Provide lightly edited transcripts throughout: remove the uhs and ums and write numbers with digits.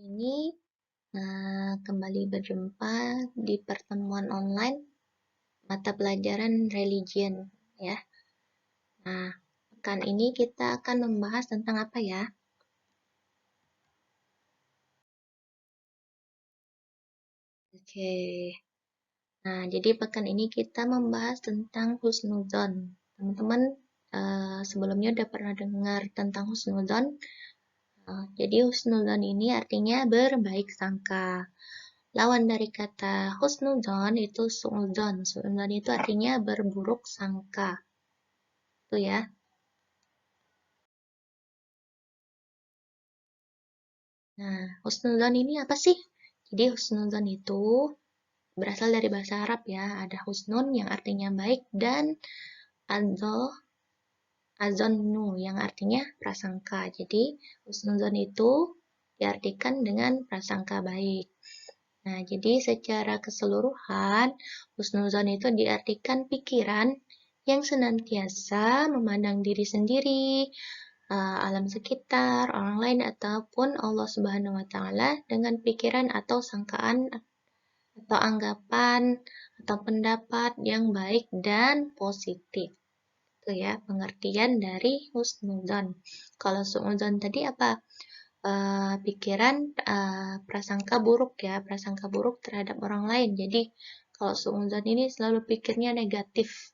Ini kembali berjumpa di pertemuan online mata pelajaran religion ya. Nah, pekan ini kita akan membahas tentang apa ya? Oke. Nah, jadi pekan ini kita membahas tentang husnudzon. Teman-teman sebelumnya udah pernah dengar tentang husnudzon? Jadi husnudzon ini artinya berbaik sangka. Lawan dari kata husnudzon itu suudzon. Suudzon itu artinya berburuk sangka. Itu ya. Nah, husnudzon ini apa sih? Jadi husnudzon itu berasal dari bahasa Arab ya. Ada husnun yang artinya baik dan azonnu yang artinya prasangka. Jadi husnudzon itu diartikan dengan prasangka baik. Nah, jadi secara keseluruhan, husnuzon itu diartikan pikiran yang senantiasa memandang diri sendiri, alam sekitar, orang lain, ataupun Allah Subhanahu wa Ta'ala dengan pikiran atau sangkaan atau anggapan atau pendapat yang baik dan positif. Itu ya, pengertian dari husnuzon. Kalau suudzon tadi apa? Pikiran prasangka buruk ya, prasangka buruk terhadap orang lain. Jadi kalau suudzon ini selalu pikirnya negatif,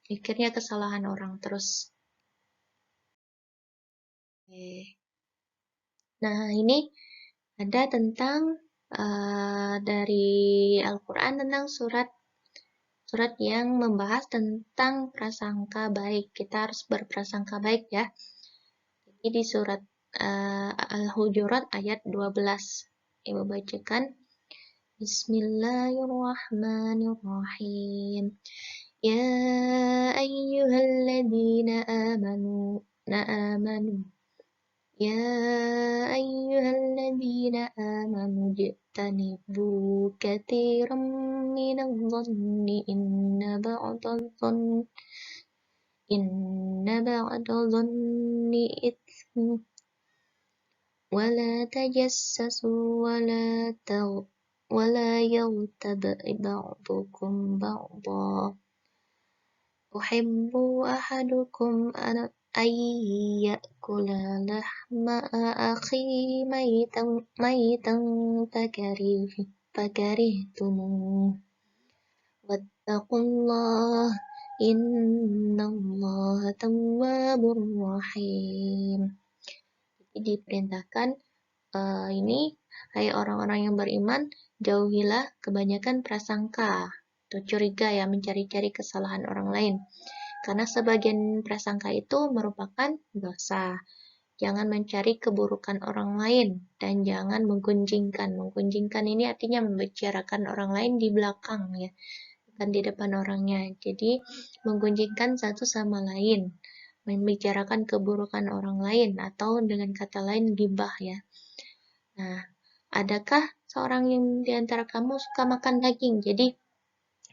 pikirnya kesalahan orang terus. Oke. Nah ini ada tentang dari Al-Quran tentang surat yang membahas tentang prasangka baik. Kita harus berprasangka baik ya. Jadi di surat Al-Hujurat ayat 12. Ibu bacakan. Bismillahirrahmanirrahim. Ya ayyuhalladzina amanu. Ya ayyuhalladzina amanu jtanibu katsiran minadh-dhanni inna ba'dadh-dhanni itsm ولا تجسسوا ولا يغتب بعضكم بعضا يحب أحدكم أن يأكل لحم أخيه ميتا فكرهتموه واتقوا الله إن الله تواب رحيم. Jadi diperintahkan ini, hai orang-orang yang beriman, jauhilah kebanyakan prasangka atau curiga ya, mencari-cari kesalahan orang lain. Karena sebagian prasangka itu merupakan dosa. Jangan mencari keburukan orang lain dan jangan menggunjingkan. Menggunjingkan ini artinya membicarakan orang lain di belakang ya, bukan di depan orangnya. Jadi menggunjingkan satu sama lain, membicarakan keburukan orang lain atau dengan kata lain ghibah ya. Nah, adakah seorang yang di antara kamu suka makan daging? Jadi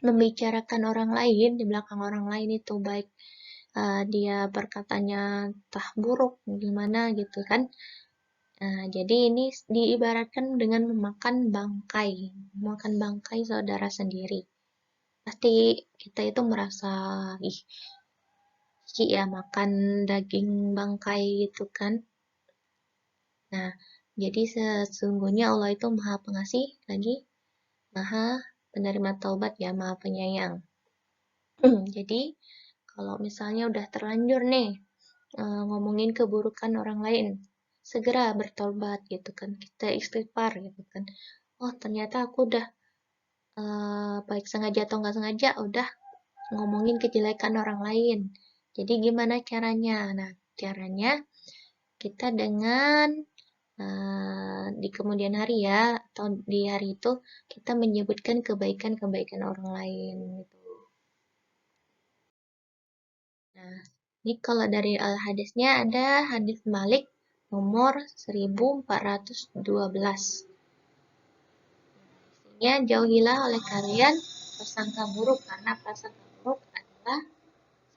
membicarakan orang lain di belakang orang lain itu baik dia berkatanya entah buruk gimana gitu kan. Jadi ini diibaratkan dengan memakan bangkai saudara sendiri. Pasti kita itu merasa jijik ya makan daging bangkai gitu kan. Nah, jadi sesungguhnya Allah itu Maha Pengasih lagi Maha Penerima Taubat ya, Maha Penyayang. Jadi kalau misalnya udah terlanjur nih ngomongin keburukan orang lain, segera bertobat gitu kan, kita istighfar gitu kan. Oh ternyata aku udah baik sengaja atau nggak sengaja udah ngomongin kejelekan orang lain. Jadi gimana caranya? Nah caranya kita dengan di kemudian hari ya, atau di hari itu kita menyebutkan kebaikan-kebaikan orang lain gitu. Nah, ini kalau dari al-hadisnya ada hadis Malik nomor 1412. Isinya jauhilah oleh kalian prasangka buruk karena prasangka buruk adalah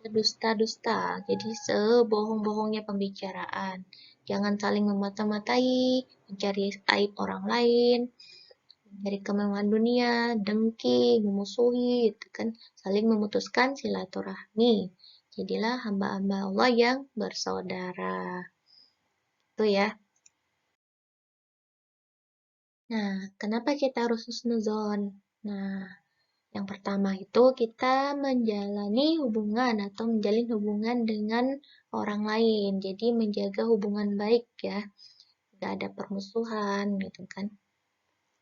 sedusta-dusta. Jadi sebohong-bohongnya pembicaraan. Jangan saling memata-matai, mencari aib orang lain, mencari kemewahan dunia, dengki, memusuhi, itu kan saling memutuskan silaturahmi. Jadilah hamba-hamba Allah yang bersaudara. Itu ya. Nah, kenapa kita harus husnuzon? Nah, yang pertama itu kita menjalani hubungan atau menjalin hubungan dengan orang lain. Jadi menjaga hubungan baik ya. Nggak ada permusuhan gitu kan.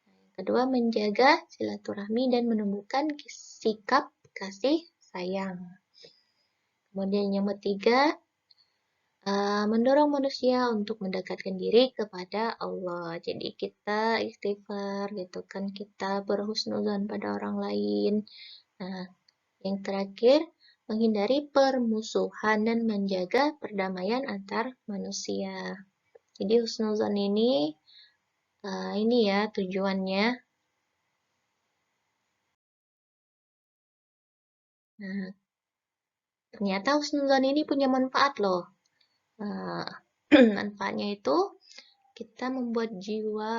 Yang kedua, menjaga silaturahmi dan menumbuhkan sikap kasih sayang. Kemudian yang ketiga, mendorong manusia untuk mendekatkan diri kepada Allah. Jadi kita istighfar gitu kan, kita berhusnuzon pada orang lain. Nah, yang terakhir, menghindari permusuhan dan menjaga perdamaian antar manusia. Jadi husnuzon ini ya tujuannya. Nah, ternyata husnuzon ini punya manfaat loh. Nah, manfaatnya itu kita membuat jiwa,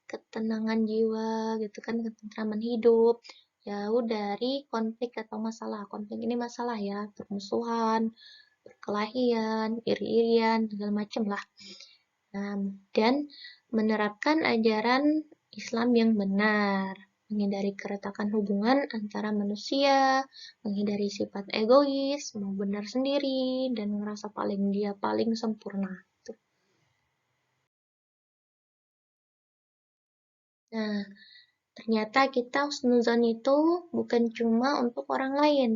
ketenangan jiwa gitu kan, ketentraman hidup, jauh dari konflik atau masalah. Konflik ini masalah ya, permusuhan, perkelahian, iri-irian, segala macam lah. Dan menerapkan ajaran Islam yang benar, menghindari keretakan hubungan antara manusia, menghindari sifat egois, mau benar sendiri, dan merasa dia paling sempurna. Nah, ternyata kita husnuzon itu bukan cuma untuk orang lain,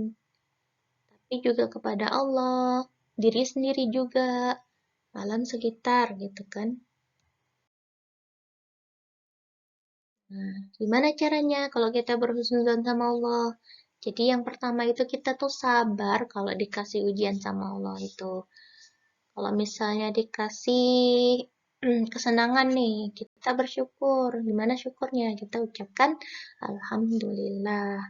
tapi juga kepada Allah, diri sendiri juga, alam sekitar gitu kan. Nah, gimana caranya kalau kita berhusnuzon sama Allah? Jadi yang pertama itu kita tuh sabar kalau dikasih ujian sama Allah itu. Kalau misalnya dikasih kesenangan nih, kita bersyukur. Gimana syukurnya? Kita ucapkan Alhamdulillah.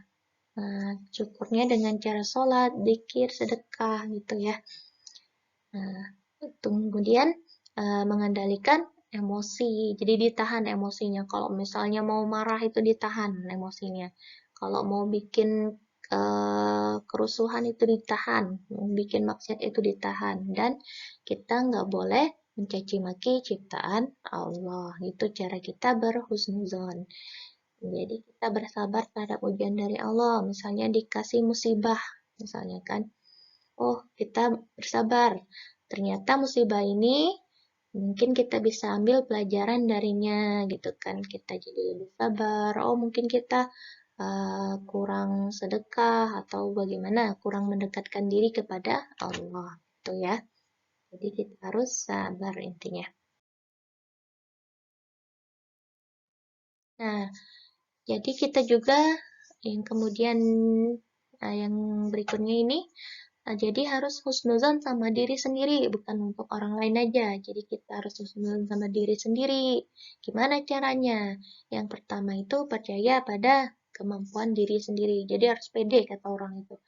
Nah, syukurnya dengan cara sholat, zikir, sedekah gitu ya. Nah, kemudian mengendalikan emosi. Jadi ditahan emosinya. Kalau misalnya mau marah itu ditahan emosinya. Kalau mau bikin kerusuhan itu ditahan. Mau bikin maksiat itu ditahan. Dan kita nggak boleh mencaci maki ciptaan Allah. Itu cara kita berhusnuzon. Jadi kita bersabar terhadap ujian dari Allah. Misalnya dikasih musibah, misalnya kan. Oh, kita bersabar. Ternyata musibah ini mungkin kita bisa ambil pelajaran darinya gitu kan. Kita jadi lebih sabar. Oh, mungkin kita kurang sedekah atau bagaimana, kurang mendekatkan diri kepada Allah. Gitu ya. Jadi kita harus sabar intinya. Nah, jadi kita juga yang kemudian yang berikutnya ini jadi harus husnuzon sama diri sendiri, bukan untuk orang lain aja. Jadi kita harus husnuzon sama diri sendiri. Gimana caranya? Yang pertama itu percaya pada kemampuan diri sendiri. Jadi harus pede kata orang itu.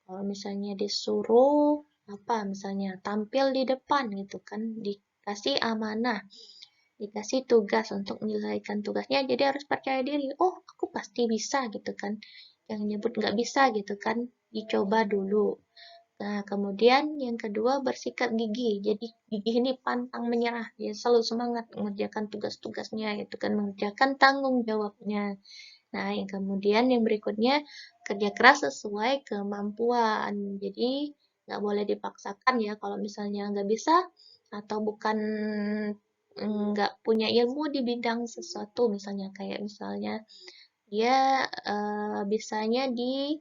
Kalau misalnya disuruh apa misalnya tampil di depan gitu kan, dikasih amanah, dikasih tugas untuk menyelesaikan tugasnya, jadi harus percaya diri. Oh, aku pasti bisa gitu kan. Jangan nyebut nggak bisa gitu kan. Dicoba dulu. Nah, kemudian yang kedua bersikap gigih. Jadi gigih ini pantang menyerah. Dia selalu semangat mengerjakan tugas-tugasnya, gitu kan, mengerjakan tanggung jawabnya. Nah, yang kemudian yang berikutnya kerja keras sesuai kemampuan. Jadi nggak boleh dipaksakan ya. Kalau misalnya nggak bisa atau bukan nggak punya ilmu di bidang sesuatu, misalnya kayak misalnya dia bisanya di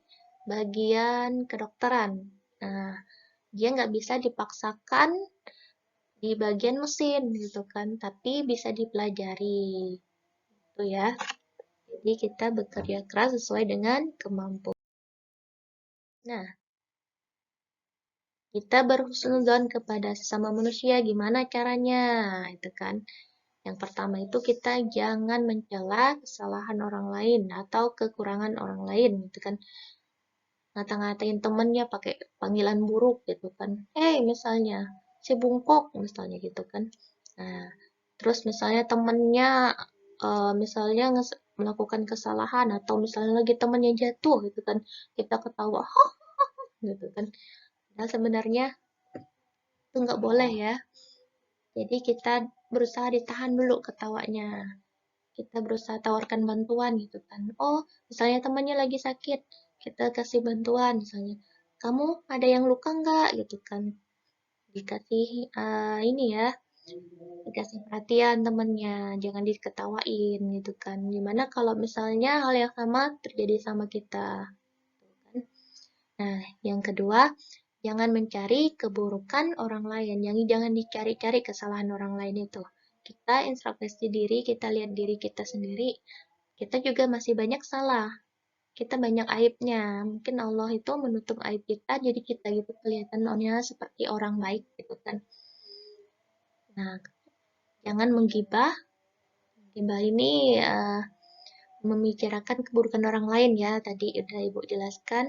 bagian kedokteran. Nah, dia nggak bisa dipaksakan di bagian mesin gitu kan, tapi bisa dipelajari. Itu ya. Jadi kita bekerja keras sesuai dengan kemampuan. Nah, kita berhusnuzon kepada sesama manusia gimana caranya? Itu kan. Yang pertama itu kita jangan mencela kesalahan orang lain atau kekurangan orang lain, gitu kan. ngata-ngatain temennya pakai panggilan buruk gitu kan. Misalnya si bungkok misalnya gitu kan. Nah, terus misalnya temennya misalnya melakukan kesalahan atau misalnya lagi temennya jatuh gitu kan, kita ketawa gitu kan. Nah, sebenarnya itu nggak boleh ya. Jadi kita berusaha ditahan dulu ketawanya. Kita berusaha tawarkan bantuan gitu kan. Oh, misalnya temannya lagi sakit, kita kasih bantuan misalnya. Kamu ada yang luka nggak gitu kan? Dikasih ini ya, dikasih perhatian temennya, jangan diketawain gitu kan. Gimana kalau misalnya hal yang sama terjadi sama kita, gitu kan? Nah, yang kedua, jangan mencari keburukan orang lain. Yang jangan dicari-cari kesalahan orang lain itu. Kita introspeksi diri, kita lihat diri kita sendiri. Kita juga masih banyak salah. Kita banyak aibnya. Mungkin Allah itu menutup aib kita, jadi kita gitu kelihatannya seperti orang baik gitu kan. Nah, jangan menggibah. Gibah ini membicarakan keburukan orang lain ya. Tadi udah Ibu jelaskan.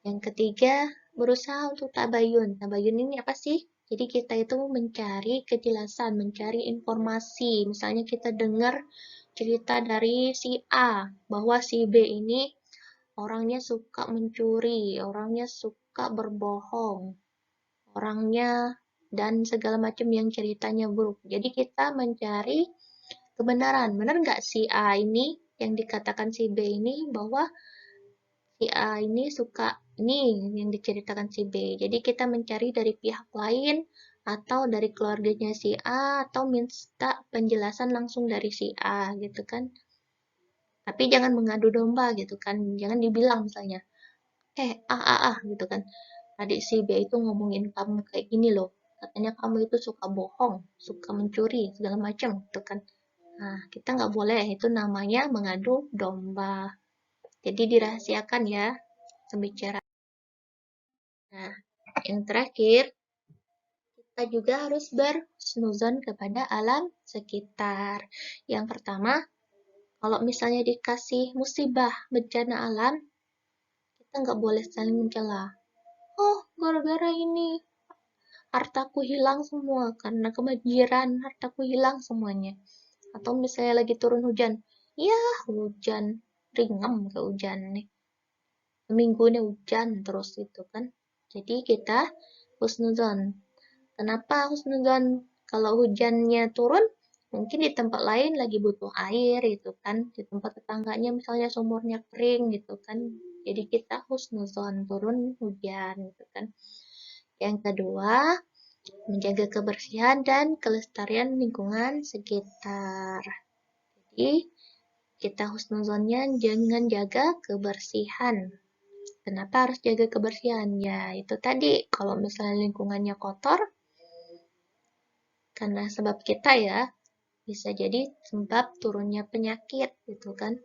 Yang ketiga, berusaha untuk tabayun. Tabayun ini apa sih? Jadi kita itu mencari kejelasan, mencari informasi. Misalnya kita dengar cerita dari si A, bahwa si B ini orangnya suka mencuri, orangnya suka berbohong, orangnya dan segala macam yang ceritanya buruk. Jadi kita mencari kebenaran. Benar nggak si A ini yang dikatakan si B ini bahwa si A ini suka ini yang diceritakan si B. Jadi kita mencari dari pihak lain atau dari keluarganya si A atau minta penjelasan langsung dari si A gitu kan. Tapi jangan mengadu domba gitu kan. Jangan dibilang misalnya, gitu kan. Adik si B itu ngomongin kamu kayak gini loh. Katanya kamu itu suka bohong, suka mencuri, segala macam gitu kan. Nah, kita nggak boleh. Itu namanya mengadu domba. Jadi dirahasiakan ya, pembicaraan. Nah, yang terakhir, kita juga harus berhusnuzon kepada alam sekitar. Yang pertama, kalau misalnya dikasih musibah, bencana alam, kita nggak boleh saling mencela. Oh, gara-gara ini hartaku hilang semua karena kebanjiran, hartaku hilang semuanya. Atau misalnya lagi turun hujan, ya hujan, ringem ke hujan nih. Seminggu ini hujan terus itu kan. Jadi kita husnuzon. Kenapa husnuzon? Kalau hujannya turun, mungkin di tempat lain lagi butuh air gitu kan. Di tempat tetangganya misalnya sumurnya kering gitu kan. Jadi kita husnuzon turun hujan gitu kan. Yang kedua, menjaga kebersihan dan kelestarian lingkungan sekitar. Jadi, kita husnuzonnya jangan jaga kebersihan. Kenapa harus jaga kebersihan? Ya, itu tadi, kalau misalnya lingkungannya kotor, karena sebab kita ya, bisa jadi sebab turunnya penyakit, gitu kan.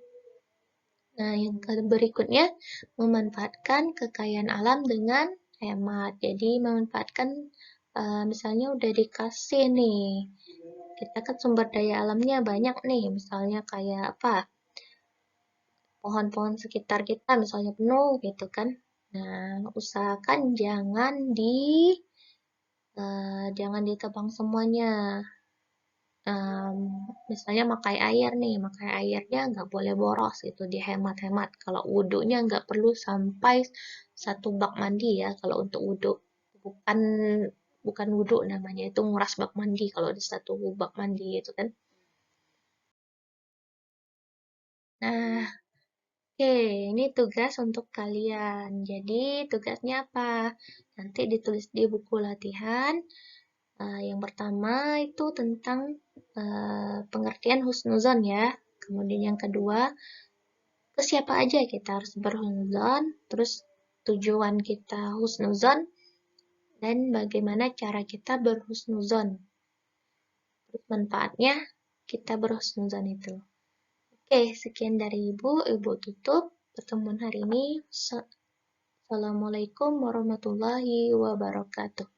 Nah, yang berikutnya, memanfaatkan kekayaan alam dengan hemat. Jadi, memanfaatkan, misalnya udah dikasih nih, kita kan sumber daya alamnya banyak nih, misalnya kayak apa, pohon-pohon sekitar kita misalnya penuh gitu kan. Nah, usahakan jangan ditebang semuanya. Misalnya makai air nih, makai airnya nggak boleh boros itu dihemat-hemat. Kalau wudhunya nggak perlu sampai 1 bak mandi ya. Kalau untuk wudhu bukan bukan wudhu namanya, itu nguras bak mandi kalau di 1 bak mandi itu kan. Nah, oke, ini tugas untuk kalian. Jadi, tugasnya apa? Nanti ditulis di buku latihan. Yang pertama itu tentang pengertian husnuzon ya. Kemudian yang kedua, ke siapa aja kita harus berhusnuzon, terus tujuan kita husnuzon, dan bagaimana cara kita berhusnuzon. Terus manfaatnya kita berhusnuzon itu. Oke, sekian dari Ibu. Ibu tutup pertemuan hari ini. Assalamualaikum warahmatullahi wabarakatuh.